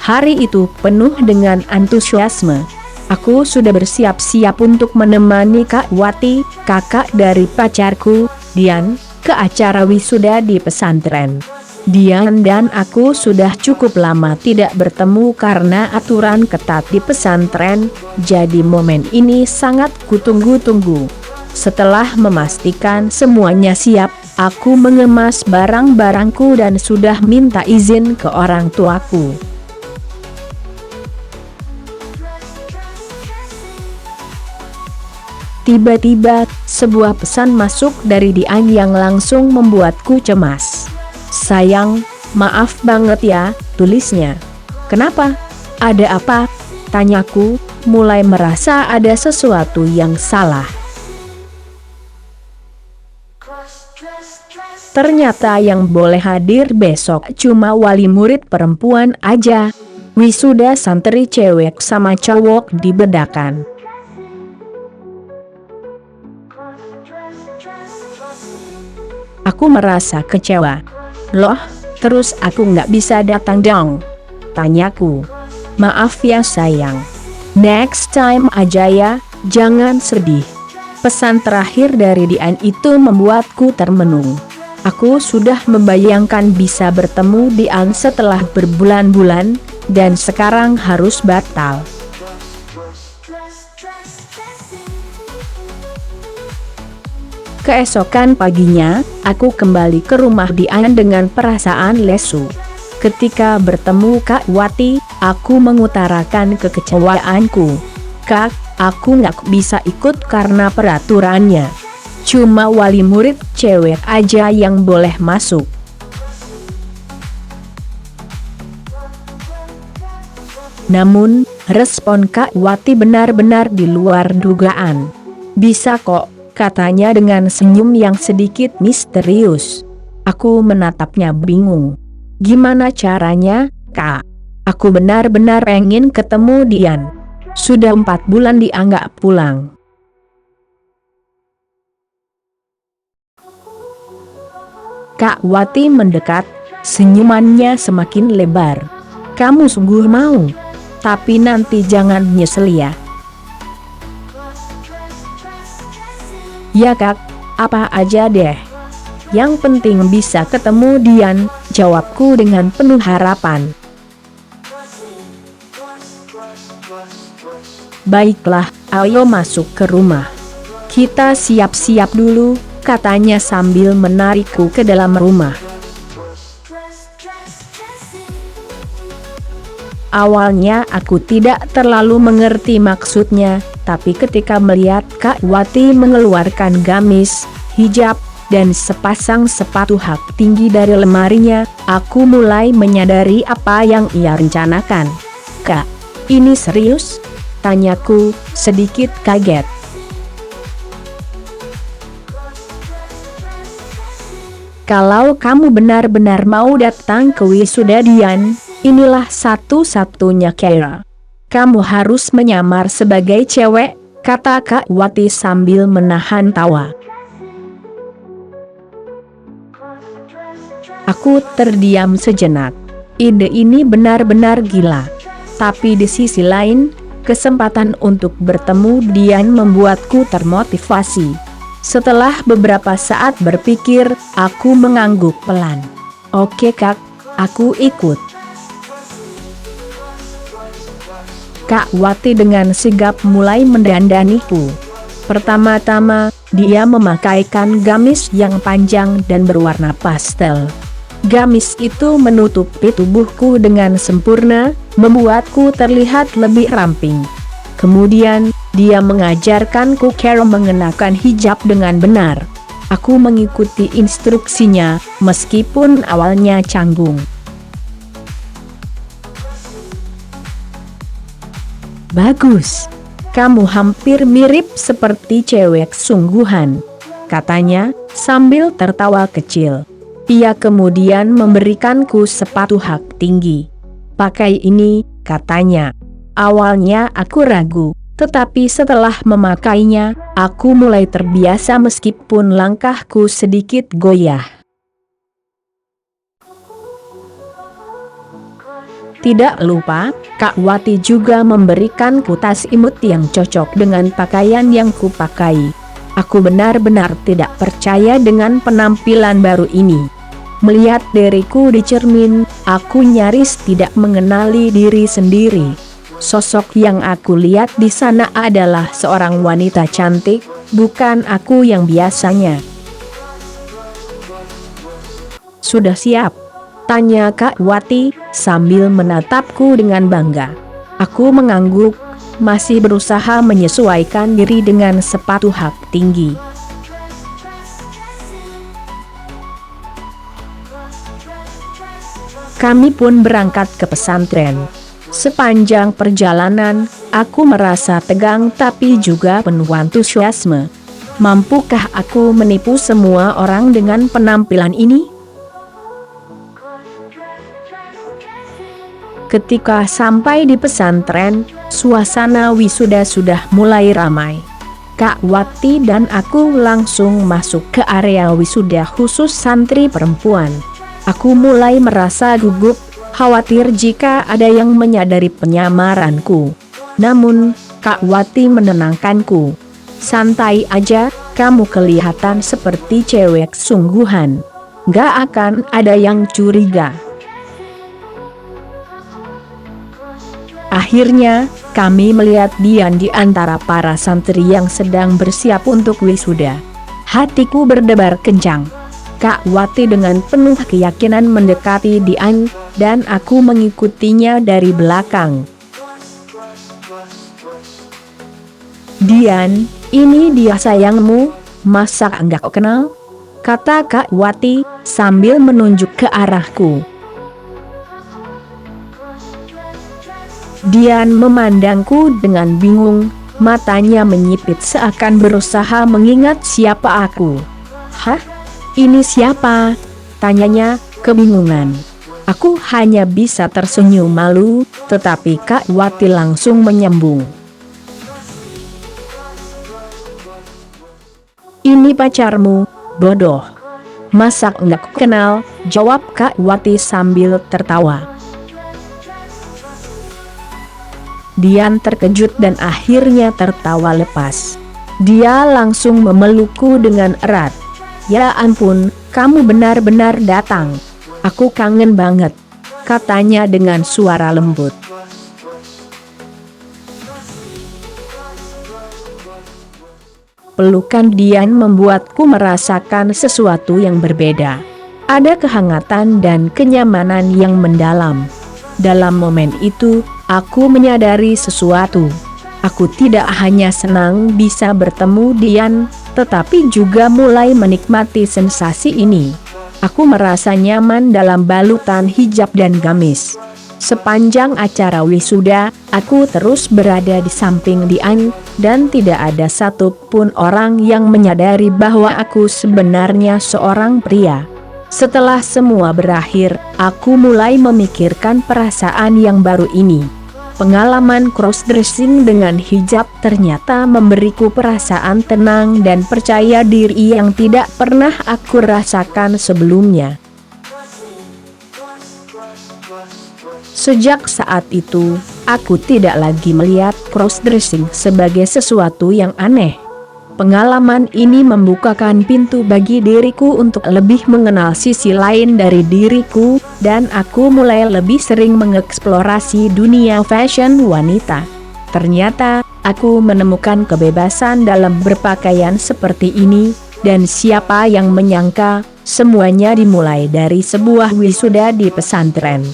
Hari itu penuh dengan antusiasme. Aku sudah bersiap-siap untuk menemani Kak Wati, kakak dari pacarku, Dian, ke acara wisuda di pesantren. Dian dan aku sudah cukup lama tidak bertemu karena aturan ketat di pesantren, jadi momen ini sangat kutunggu-tunggu. Setelah memastikan semuanya siap, aku mengemas barang-barangku dan sudah minta izin ke orang tuaku. Tiba-tiba, sebuah pesan masuk dari Dian yang langsung membuatku cemas. "Sayang, maaf banget ya," tulisnya. "Kenapa? Ada apa?" tanyaku, mulai merasa ada sesuatu yang salah. Ternyata yang boleh hadir besok cuma wali murid perempuan aja. Wisuda santri cewek sama cowok dibedakan. Aku merasa kecewa. "Loh, terus aku nggak bisa datang dong?" tanyaku. "Maaf ya sayang. Next time aja ya, jangan sedih." Pesan terakhir dari Dian itu membuatku termenung. Aku sudah membayangkan bisa bertemu Dian setelah berbulan-bulan, dan sekarang harus batal. Keesokan paginya, aku kembali ke rumah Dian dengan perasaan lesu. Ketika bertemu Kak Wati, aku mengutarakan kekecewaanku. "Kak, aku nggak bisa ikut karena peraturannya. Cuma wali murid cewek aja yang boleh masuk." Namun, respon Kak Wati benar-benar di luar dugaan. "Bisa kok," katanya dengan senyum yang sedikit misterius. Aku menatapnya bingung. "Gimana caranya, Kak? Aku benar-benar pengen ketemu Dian. Sudah 4 bulan dia nggak pulang." Kak Wati mendekat, senyumannya semakin lebar. "Kamu sungguh mau? Tapi nanti jangan nyesel ya." "Ya Kak, apa aja deh. Yang penting bisa ketemu Dian," jawabku dengan penuh harapan. "Baiklah, ayo masuk ke rumah. Kita siap-siap dulu," katanya sambil menarikku ke dalam rumah. Awalnya aku tidak terlalu mengerti maksudnya, tapi ketika melihat Kak Wati mengeluarkan gamis, hijab, dan sepasang sepatu hak tinggi dari lemarinya, aku mulai menyadari apa yang ia rencanakan. "Kak, ini serius?" tanyaku, sedikit kaget. "Kalau kamu benar-benar mau datang ke wisuda Dian, inilah satu-satunya cara. Kamu harus menyamar sebagai cewek," kata Kak Wati sambil menahan tawa. Aku terdiam sejenak. Ide ini benar-benar gila. Tapi di sisi lain, kesempatan untuk bertemu Dian membuatku termotivasi. Setelah beberapa saat berpikir, aku mengangguk pelan. "Oke Kak, aku ikut." Kak Wati dengan sigap mulai mendandaniku. Pertama-tama, dia memakaikan gamis yang panjang dan berwarna pastel. Gamis itu menutupi tubuhku dengan sempurna, membuatku terlihat lebih ramping. Kemudian, dia mengajarkanku cara mengenakan hijab dengan benar. Aku mengikuti instruksinya, meskipun awalnya canggung. "Bagus. Kamu hampir mirip seperti cewek sungguhan," katanya, sambil tertawa kecil. Ia kemudian memberikanku sepatu hak tinggi. "Pakai ini," katanya. Awalnya aku ragu, Tetapi setelah memakainya, aku mulai terbiasa meskipun langkahku sedikit goyah. Tidak lupa, Kak Wati juga memberikanku tas imut yang cocok dengan pakaian yang kupakai. Aku benar-benar tidak percaya dengan penampilan baru ini. Melihat diriku di cermin, aku nyaris tidak mengenali diri sendiri. Sosok yang aku lihat di sana adalah seorang wanita cantik, bukan aku yang biasanya. "Sudah siap?" tanya Kak Wati, sambil menatapku dengan bangga. Aku mengangguk, masih berusaha menyesuaikan diri dengan sepatu hak tinggi. Kami pun berangkat ke pesantren. Sepanjang perjalanan, aku merasa tegang tapi juga penuh antusiasme. Mampukah aku menipu semua orang dengan penampilan ini? Ketika sampai di pesantren, suasana wisuda sudah mulai ramai. Kak Wati dan aku langsung masuk ke area wisuda khusus santri perempuan. Aku mulai merasa gugup, khawatir jika ada yang menyadari penyamaranku. Namun, Kak Wati menenangkanku. "Santai aja, kamu kelihatan seperti cewek sungguhan. Gak akan ada yang curiga." Akhirnya, kami melihat Dian di antara para santri yang sedang bersiap untuk wisuda. Hatiku berdebar kencang. Kak Wati dengan penuh keyakinan mendekati Dian, dan aku mengikutinya dari belakang. "Dian, ini dia sayangmu, masa enggak kenal?" kata Kak Wati, sambil menunjuk ke arahku. Dian memandangku dengan bingung, matanya menyipit seakan berusaha mengingat siapa aku. "Hah? Ini siapa?" tanyanya, kebingungan. Aku hanya bisa tersenyum malu, tetapi Kak Wati langsung menyambung. "Ini pacarmu, bodoh. Masa enggak kenal?" jawab Kak Wati sambil tertawa. Dian terkejut dan akhirnya tertawa lepas. Dia langsung memelukku dengan erat. "Ya ampun, kamu benar-benar datang. Aku kangen banget," katanya dengan suara lembut. Pelukan Dian membuatku merasakan sesuatu yang berbeda. Ada kehangatan dan kenyamanan yang mendalam. Dalam momen itu, aku menyadari sesuatu. Aku tidak hanya senang bisa bertemu Dian, tetapi juga mulai menikmati sensasi ini. Aku merasa nyaman dalam balutan hijab dan gamis. Sepanjang acara wisuda, aku terus berada di samping Dian, dan tidak ada satupun orang yang menyadari bahwa aku sebenarnya seorang pria. Setelah semua berakhir, aku mulai memikirkan perasaan yang baru ini. Pengalaman cross-dressing dengan hijab ternyata memberiku perasaan tenang dan percaya diri yang tidak pernah aku rasakan sebelumnya. Sejak saat itu, aku tidak lagi melihat cross-dressing sebagai sesuatu yang aneh. Pengalaman ini membukakan pintu bagi diriku untuk lebih mengenal sisi lain dari diriku, dan aku mulai lebih sering mengeksplorasi dunia fashion wanita. Ternyata, aku menemukan kebebasan dalam berpakaian seperti ini, dan siapa yang menyangka, semuanya dimulai dari sebuah wisuda di pesantren.